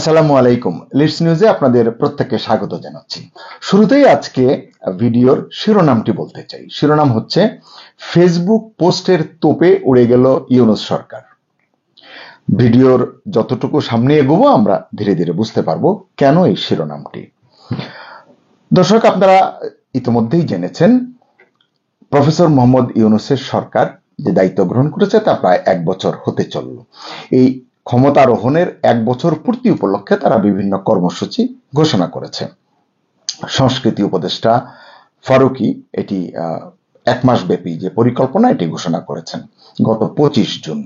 আসসালামু আলাইকুম। লিডস নিউজে আপনাদের প্রত্যেককে স্বাগত জানাচ্ছি। শুরুতেই আজকে ভিডিওর শিরোনামটি বলতে চাই। শিরোনাম হচ্ছে ফেসবুক পোস্টের তোপে উড়ে গেল ইউনূস সরকার। ভিডিওর যতটুকু সামনে এগোবো আমরা ধীরে ধীরে বুঝতে পারবো কেন এই শিরোনামটি। দর্শক, আপনারা ইতিমধ্যেই জেনেছেন প্রফেসর মোহাম্মদ ইউনূসের সরকার যে দায়িত্ব গ্রহণ করেছে তা প্রায় 1 বছর হতে চলল। এই ক্ষমতারোহণের 1 বছর পূর্তি উপলক্ষে তারা বিভিন্ন কর্মসূচি ঘোষণা করেছে। সংস্কৃতি উপদেষ্টা ফারুকী এটি 1 মাস ব্যাপী যে পরিকল্পনা এটি ঘোষণা করেছেন গত 25 জুন।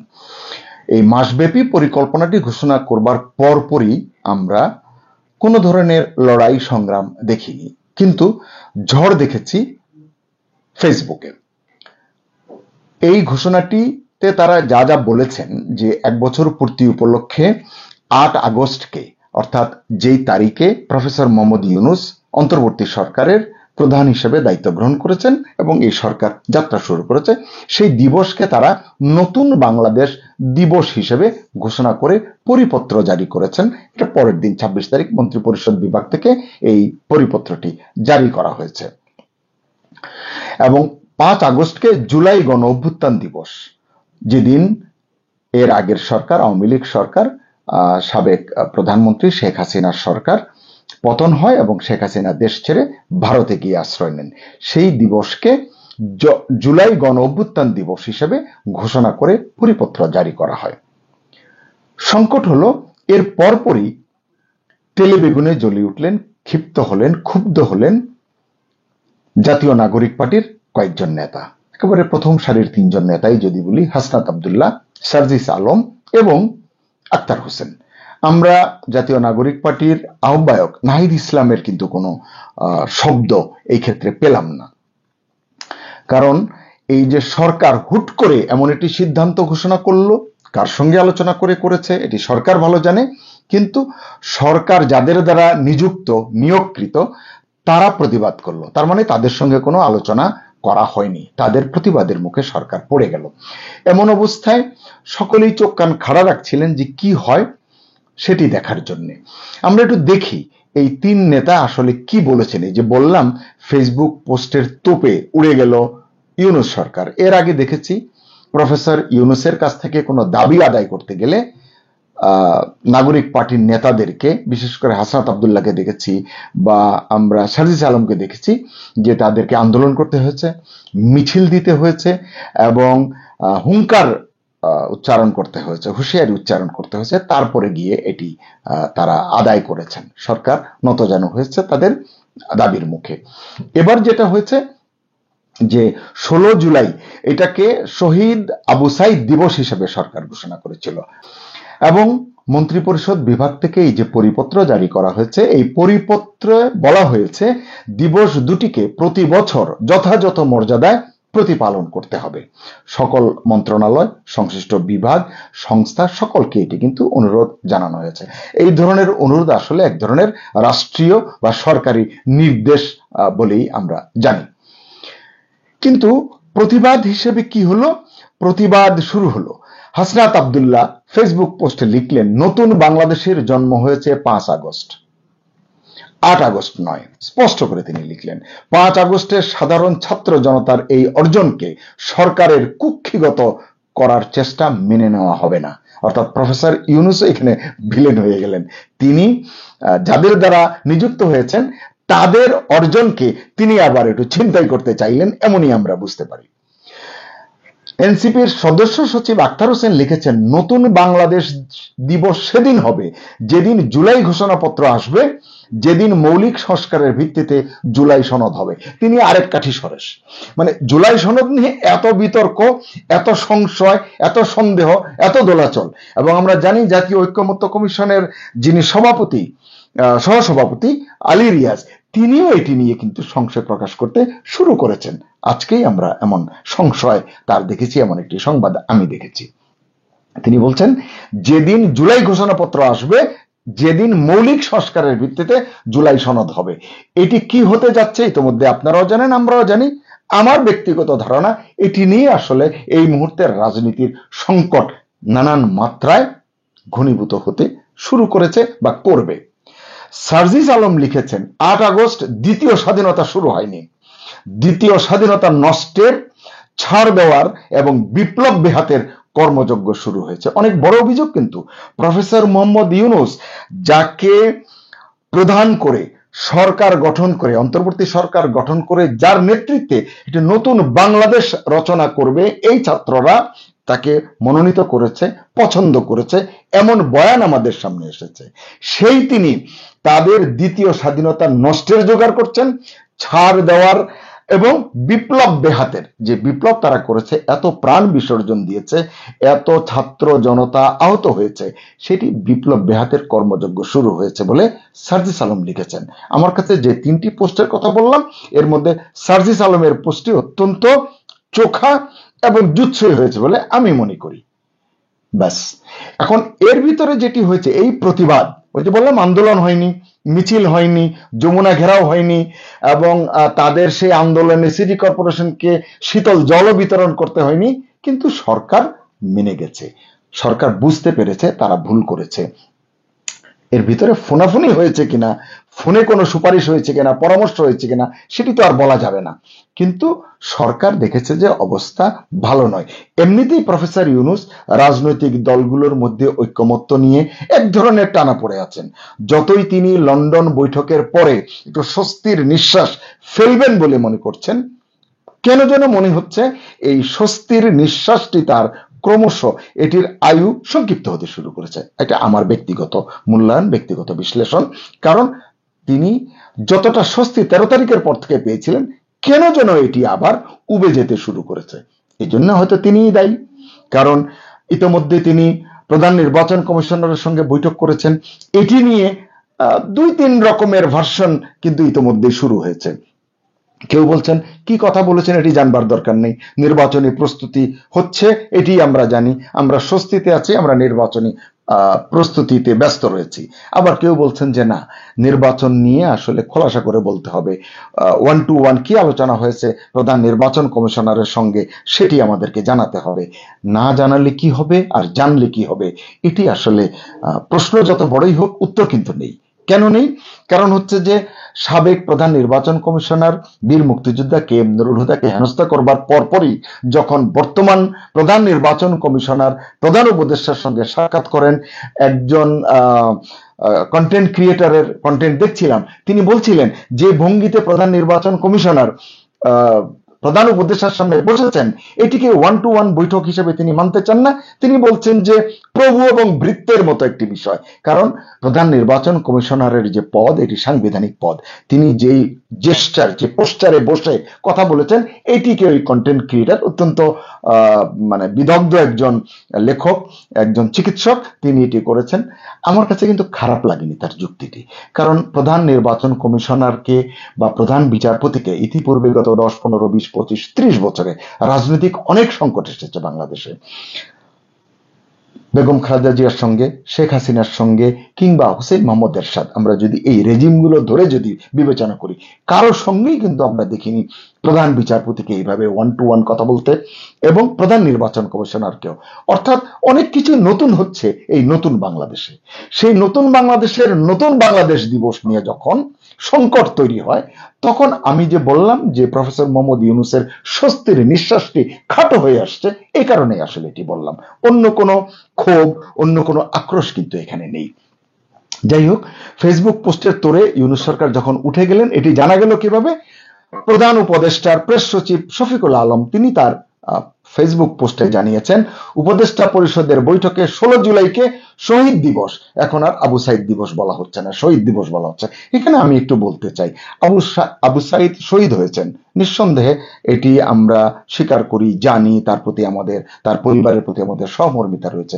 এই মাসব্যাপী পরিকল্পনাটি ঘোষণা করবার পরপরই আমরা কোনো ধরনের লড়াই সংগ্রাম দেখিনি, কিন্তু ঝড় দেখেছি ফেসবুকে। এই ঘোষণাটিতে তারা যা যা বলেছেন যে 1 বছর পূর্তি উপলক্ষে 8 আগস্টকে, অর্থাৎ যেই তারিখে প্রফেসর মোহাম্মদ ইউনূস অন্তর্বর্তী সরকারের প্রধান হিসেবে দায়িত্ব গ্রহণ করেছেন এবং এই সরকার যাত্রা শুরু করেছে, সেই দিবসকে তারা নতুন বাংলাদেশ দিবস হিসেবে ঘোষণা করে পরিপত্র জারি করেছেন। এটা পরের দিন 26 তারিখ মন্ত্রিপরিষদ বিভাগ থেকে এই পরিপত্রটি জারি করা হয়েছে। এবং 5 আগস্টকে জুলাই গণ অভ্যুত্থান দিবস, যেদিন এর আগের সরকার আওয়ামী লীগ সরকার সাবেক প্রধানমন্ত্রী শেখ হাসিনার সরকার পতন হয় এবং শেখ হাসিনা দেশ ছেড়ে ভারতে গিয়ে আশ্রয় নেন, সেই দিবসকে জুলাই গণ অভ্যুত্থান দিবস হিসেবে ঘোষণা করে পরিপত্র জারি করা হয়। সংকট হলো এর পরপরই তেলেবেগুনে জ্বলে উঠলেন, ক্ষিপ্ত হলেন, ক্ষুব্ধ হলেন জাতীয় নাগরিক পার্টির কয়েকজন নেতা। একেবারে প্রথম সারির 3 জন নেতাই যদি বলি, হাসনাত আব্দুল্লাহ, সার্জিস আলম এবং আক্তার হোসেন। আমরা জাতীয় নাগরিক পার্টির আহ্বায়ক নাহিদ ইসলামের কিন্তু কোনো শব্দ এই ক্ষেত্রে পেলাম না। কারণ এই যে সরকার হুট করে এমন একটি সিদ্ধান্ত ঘোষণা করলো, কার সঙ্গে আলোচনা করে করেছে এটি সরকার ভালো জানে, কিন্তু সরকার যাদের দ্বারা নিয়োগকৃত তারা প্রতিবাদ করলো, তার মানে তাদের সঙ্গে কোনো আলোচনা করা হয়নি, তাদের প্রতিবাদের মুখে সরকার পড়ে গেল। এমন অবস্থায় সকলেই চোখ কান খাড়া রাখছিলেন যে কি হয় সেটি দেখার জন্য। আমরা একটু দেখি এই 3 নেতা আসলে কি বলেছেন। এই যে বললাম ফেসবুক পোস্টের তোপে উড়ে গেল ইউনূস সরকার। এর আগে দেখেছি প্রফেসর ইউনূসের কাছ থেকে কোনো দাবি আদায় করতে গেলে নাগরিক পার্টির নেতাদেরকে, বিশেষ করে হাসনাত আব্দুল্লাহকে দেখেছি বা আমরা সার্জিস আলমকে দেখেছি যে তাদেরকে আন্দোলন করতে হয়েছে, মিছিল দিতে হয়েছে এবং হুঙ্কার উচ্চারণ করতে হয়েছে, হুঁশিয়ারি উচ্চারণ করতে হয়েছে, তারপরে গিয়ে এটি তারা আদায় করেছেন। সরকার নতজানু হয়েছে তাদের দাবির মুখে। এবার যেটা হয়েছে যে 16 জুলাই এটাকে শহীদ আবু সাইদ দিবস হিসেবে সরকার ঘোষণা করেছিল এবং মন্ত্রিপরিষদ বিভাগ থেকে এই যে পরিপত্র জারি করা হয়েছে, এই পরিপত্রে বলা হয়েছে দিবস দুটিকে প্রতি বছর যথাযথ মর্যাদায় প্রতিপালন করতে হবে। সকল মন্ত্রণালয়, সংশ্লিষ্ট বিভাগ, সংস্থা সকলকে এটি কিন্তু অনুরোধ জানানো হয়েছে। এই ধরনের অনুরোধ আসলে এক ধরনের রাষ্ট্রীয় বা সরকারি নির্দেশ বলেই আমরা জানি। কিন্তু প্রতিবাদ হিসেবে কি হলো? প্রতিবাদ শুরু হলো। হাসনাত আব্দুল্লাহ ফেসবুক পোস্টে লিখলেন, নতুন বাংলাদেশের জন্ম হয়েছে 5 আগস্ট, 8 আগস্ট নয়। স্পষ্ট করে তিনি লিখলেন 5 আগস্টের সাধারণ ছাত্র জনতার এই অর্জনকে সরকারের কুক্ষিগত করার চেষ্টা মেনে নেওয়া হবে না। অর্থাৎ প্রফেসর ইউনূস এখানে ভিলেন হয়ে গেলেন। তিনি যাদের দ্বারা নিযুক্ত হয়েছেন তাদের অর্জনকে তিনি আবার একটু ছিনতাই করতে চাইলেন, এমনই আমরা বুঝতে পারি। এনসিপির সদস্য সচিব আক্তার হোসেন লিখেছেন, নতুন বাংলাদেশ দিবস সেদিন হবে যেদিন জুলাই ঘোষণাপত্র আসবে, যেদিন মৌলিক সংস্কারের ভিত্তিতে জুলাই সনদ হবে। তিনি আরেক কাঠি সরেস, মানে জুলাই সনদ নিয়ে এত বিতর্ক, এত সংশয়, এত সন্দেহ, এত দোলাচল। এবং আমরা জানি জাতীয় ঐক্যমত্য কমিশনের যিনি সহসভাপতি আলী রিয়াজ, তিনিও এটি নিয়ে কিন্তু সংশয় প্রকাশ করতে শুরু করেছেন। আজকেই আমরা এমন সংশয় তার দেখেছি, এমন একটি সংবাদ আমি দেখেছি। তিনি বলছেন যেদিন জুলাই ঘোষণাপত্র আসবে, যেদিন মৌলিক সংস্কারের ভিত্তিতে জুলাই সনদ হবে। এটি কি হতে যাচ্ছে ইতিমধ্যে আপনারাও জানেন, আমরাও জানি। আমার ব্যক্তিগত ধারণা এটি নিয়ে আসলে এই মুহূর্তের রাজনীতির সংকট নানান মাত্রায় ঘনীভূত হতে শুরু করেছে বা করবে। সার্জিস আলম লিখেছেন 8 আগস্ট দ্বিতীয় স্বাধীনতা শুরু হয়নি, দ্বিতীয় স্বাধীনতা নষ্টের, ছাড় দেওয়ার এবং বিপ্লব বেহাতের কর্মযজ্ঞ শুরু হয়েছে। অনেক বড় অভিযোগ কিন্তু। প্রফেসর মোহাম্মদ ইউনূস, যাকে প্রধান করে সরকার গঠন করে, অন্তর্বর্তী সরকার গঠন করে, যার নেতৃত্বে একটি নতুন বাংলাদেশ রচনা করবে এই ছাত্ররা তাকে মনোনীত করেছে, পছন্দ করেছে, এমন বয়ান আমাদের সামনে এসেছে। সেই তিনি তাদের দ্বিতীয় স্বাধীনতা নষ্টের জোগাড় করছেন, ছাড় দেওয়ার এবং বিপ্লব বেহাতের, যে বিপ্লব তারা করেছে, এত প্রাণ বিসর্জন দিয়েছে, এত ছাত্র জনতা আহত হয়েছে, সেটি বিপ্লব বেহাতের কর্মযজ্ঞ শুরু হয়েছে বলে সার্জিস আলম লিখেছেন। আমার কাছে যে 3টি পোস্টের কথা বললাম, এর মধ্যে সার্জিস আলমের পোস্টটি অত্যন্ত চোখা এবং জুৎসই হয়েছে বলে আমি মনে করি। ব্যাস, এখন এর ভিতরে যেটি হয়েছে, এই প্রতিবাদ, ওই যে বললাম আন্দোলন হয়নি, মিছিল হয়নি, যমুনা ঘেরাও হয়নি, এবং তাদের সেই আন্দোলনে সিটি কর্পোরেশনকে শীতল জল বিতরণ করতে হয়নি, কিন্তু সরকার মেনে গেছে, সরকার বুঝতে পেরেছে তারা ভুল করেছে। এর ভিতরে ফোনাফুনি হয়েছে কিনা, ফোনে কোনো সুপারিশ হয়েছে কিনা, পরামর্শ হয়েছে কিনা, সেটি তো আর বলা যাবে না, কিন্তু সরকার দেখেছে যে অবস্থা ভালো নয়। এমনিতেই প্রফেসর ইউনূস রাজনৈতিক দলগুলোর মধ্যে ঐক্যমত্য নিয়ে এক ধরনের টানা পড়ে আছেন। যতই তিনি লন্ডন বৈঠকের পরে একটু স্বস্তির নিঃশ্বাস ফেলবেন বলে মনে করছেন, কেন যেন মনে হচ্ছে এই স্বস্তির নিঃশ্বাসটি তার ক্রমশ এটির আয়ু সংক্ষিপ্ত হতে শুরু করেছে। এটা আমার ব্যক্তিগত মূল্যায়ন, ব্যক্তিগত বিশ্লেষণ। কারণ তিনি যতটা স্বস্তি 13 তারিখের পর থেকে পেয়েছিলেন, কেন যেন এটি আবার উবে যেতে শুরু করেছে। এই জন্য হয়তো তিনিই দায়ী। কারণ ইতোমধ্যে তিনি প্রধান নির্বাচন কমিশনারের সঙ্গে বৈঠক করেছেন, এটি নিয়ে 2-3 রকমের ভার্সন কিন্তু ইতোমধ্যে শুরু হয়েছে। কেউ বলছেন কি কথা বলেছেন এটি জানবার দরকার নেই, নির্বাচনী প্রস্তুতি হচ্ছে এটি আমরা জানি, আমরা স্বস্তিতে আছি, আমরা নির্বাচনী প্রস্তুতিতে ব্যস্ত রয়েছি। আবার কেউ বলছেন যে না, নির্বাচন নিয়ে আসলে খোলাসা করে বলতে হবে, 1-to-1 কি আলোচনা হয়েছে প্রধান নির্বাচন কমিশনারের সঙ্গে সেটি আমাদেরকে জানাতে হবে। না জানালে কি হবে আর জানলে কি হবে, এটি আসলে প্রশ্ন যত বড়ই হোক উত্তর কিন্তু নেই। কেন নেই? কারণ হচ্ছে যে সাবেক প্রধান নির্বাচন কমিশনার বীর মুক্তিযোদ্ধা KM নুরুল হুদাকে হেনস্থা করবার পরপরই যখন বর্তমান প্রধান নির্বাচন কমিশনার প্রধান উপদেষ্টার সঙ্গে সাক্ষাৎ করেন, একজন কন্টেন্ট ক্রিয়েটরের কন্টেন্ট দেখছিলাম, তিনি বলছিলেন যে ভঙ্গিতে প্রধান নির্বাচন কমিশনার প্রধান উপদেষ্টার সামনে বসেছেন, এটিকে 1-to-1 বৈঠক হিসেবে তিনি মানতে চান না। তিনি বলছেন যে প্রভু এবং ভৃত্যের মতো একটি বিষয়। কারণ প্রধান নির্বাচন কমিশনারের যে পদ, এটি সাংবিধানিক পদ। তিনি যেই জেস্টার, যে পোস্টারে বসে কথা বলেছেন, এটিকে ওই কন্টেন্ট ক্রিয়েটর, অত্যন্ত মানে বিদগ্ধ একজন লেখক, একজন চিকিৎসক, তিনি এটি করেছেন। আমার কাছে কিন্তু খারাপ লাগেনি তার যুক্তিটি। কারণ প্রধান নির্বাচন কমিশনারকে বা প্রধান বিচারপতিকে ইতিপূর্বে গত 10, 15, 20, 25, 30 বছরে রাজনৈতিক অনেক সংকট এসেছে বাংলাদেশে। বেগম খালেদা জিয়ার সঙ্গে, শেখ হাসিনার সঙ্গে, কিংবা হোসেন মোহাম্মদ এরশাদ, আমরা যদি এই রেজিমগুলো ধরে যদি বিবেচনা করি, কারোর সঙ্গেই কিন্তু আমরা দেখিনি প্রধান বিচারপতিকে এইভাবে 1-to-1 কথা বলতে, এবং প্রধান নির্বাচন কমিশনারকেও। অর্থাৎ অনেক কিছু নতুন হচ্ছে এই নতুন বাংলাদেশে। সেই নতুন বাংলাদেশের নতুন বাংলাদেশ দিবস নিয়ে যখন সংকট তৈরি হয়, তখন আমি যে বললাম যে প্রফেসর মোহাম্মদ ইউনূসের স্বস্তির নিঃশ্বাসটি খাটো হয়ে আসছে, এই কারণেই আসলে এটি বললাম। অন্য কোনো ক্ষোভ, অন্য কোনো আক্রোশ কিন্তু এখানে নেই। যাই হোক, ফেসবুক পোস্টের তোড়ে ইউনূস সরকার যখন উঠে গেলেন, এটি জানা গেল কিভাবে? প্রধান উপদেষ্টার প্রেস সচিব শফিকুল আলম তিনি তার ফেসবুক পোস্টে জানিয়েছেন, উপদেষ্টা পরিষদের বৈঠকে 16 জুলাইকে শহীদ দিবস, এখন আর আবু সাইদ দিবস বলা হচ্ছে না, শহীদ দিবস বলা হচ্ছে। এখানে আমি একটু বলতে চাই, আবু সাইদ শহীদ হয়েছেন, নিঃসন্দেহে এটি আমরা স্বীকার করি, জানি, তার প্রতি আমাদের, তার পরিবারের প্রতি আমাদের সহমর্মিতা রয়েছে।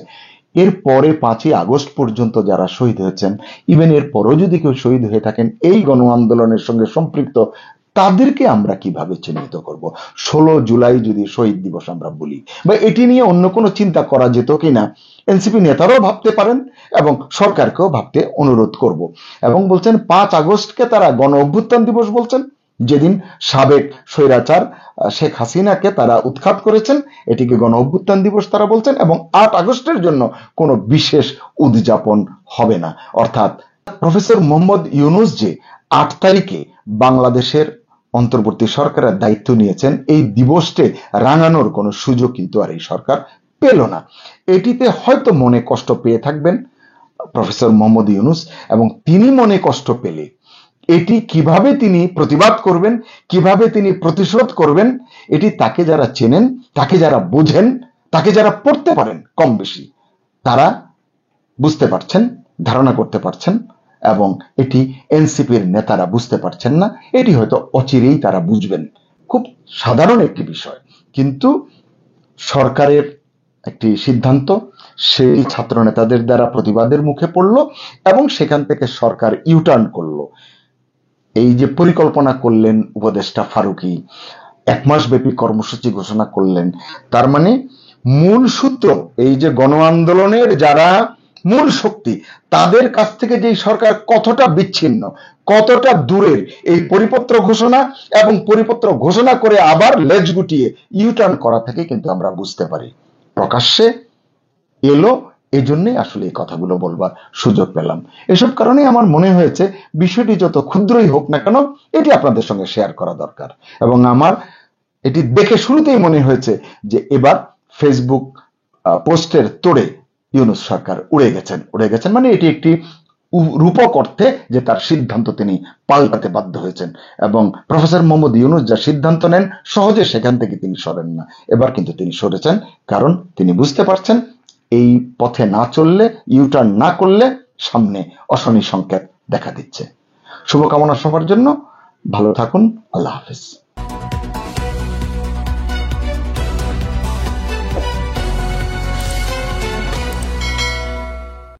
এরপরে 5ই আগস্ট পর্যন্ত যারা শহীদ হয়েছেন, ইভেন এর পরও যদি কেউ শহীদ হয়ে থাকেন এই গণ আন্দোলনের সঙ্গে সম্পৃক্ত, তাদেরকে আমরা কিভাবে চিহ্নিত করব? 16 জুলাই যদি শহীদ দিবস আমরা বলি, বা এটি নিয়ে অন্য কোনো চিন্তা করা যেত কিনা এনসিপি নেতারাও ভাবতে পারেন এবং সরকারকেও ভাবতে অনুরোধ করব। এবং বলছেন 5 আগস্টকে তারা গণ অভ্যুত্থান দিবস বলছেন। যেদিন সাবেক স্বৈরাচার শেখ হাসিনাকে তারা উৎখাত করেছেন, এটিকে গণ অভ্যুত্থান দিবস তারা বলছেন, এবং 8 আগস্টের জন্য কোনো বিশেষ উদযাপন হবে না। অর্থাৎ প্রফেসর মোহাম্মদ ইউনূস যে 8 তারিখে বাংলাদেশের অন্তর্বর্তী সরকারের দায়িত্ব নিয়েছেন, এই দিবসটি রাঙানোর কোনো সুযোগ কিন্তু আর এই সরকার পেল না। এটিতে হয়তো মনে কষ্ট পেয়ে থাকবেন প্রফেসর মোহাম্মদ ইউনূস, এবং তিনি মনে কষ্ট পেলে এটি কিভাবে তিনি প্রতিবাদ করবেন, কিভাবে তিনি প্রতিশোধ করবেন, এটি তাকে যারা চেনেন, তাকে যারা বোঝেন, তাকে যারা পড়তে পারেন কম বেশি, তারা বুঝতে পারছেন, ধারণা করতে পারছেন, এবং এটি এনসিপির নেতারা বুঝতে পারছেন না। এটি হয়তো অচিরেই তারা বুঝবেন। খুব সাধারণ একটি বিষয়, কিন্তু সরকারের একটি সিদ্ধান্ত সেই ছাত্র নেতাদের দ্বারা প্রতিবাদের মুখে পড়ল, এবং সেখান থেকে সরকার ইউটার্ন করলো। এই যে পরিকল্পনা করলেন উপদেষ্টা ফারুকী, 1 মাস ব্যাপী কর্মসূচি ঘোষণা করলেন, তার মানে মূল সূত্র, এই যে গণ আন্দোলনের যারা মূল শক্তি, তাদের কাছ থেকে যে সরকার কতটা বিচ্ছিন্ন, কতটা দূরের, এই পরিপত্র ঘোষণা এবং পরিপত্র ঘোষণা করে আবার লেজ গুটিয়ে ইউটার্ন করা থেকে কিন্তু আমরা বুঝতে পারি। প্রকাশ্যে এলো, এই জন্যই আসলে এই কথাগুলো বলবার সুযোগ পেলাম। এসব কারণে আমার মনে হয়েছে বিষয়টি যত ক্ষুদ্রই হোক না কেন, এটি আপনাদের সঙ্গে শেয়ার করা দরকার। এবং আমার এটি দেখে শুরুতেই মনে হয়েছে যে এবার ফেসবুক পোস্টের তোড়ে ইউনূস সরকার উড়ে গেছেন, মানে এটি একটি রূপক অর্থে যে তার সিদ্ধান্ত তিনি পাল্টাতে বাধ্য হয়েছেন, এবং প্রফেসর মোহাম্মদ ইউনূস যা সিদ্ধান্ত নেন সহজে সেখান থেকে তিনি সরেন না। এবার কিন্তু তিনি সরেছেন, কারণ তিনি বুঝতে পারছেন এই পথে না চললে, ইউটার্ন না করলে সামনে অশনি সংকেত দেখা দিচ্ছে। শুভকামনা সবার জন্য, ভালো থাকুন, আল্লাহ হাফেজ।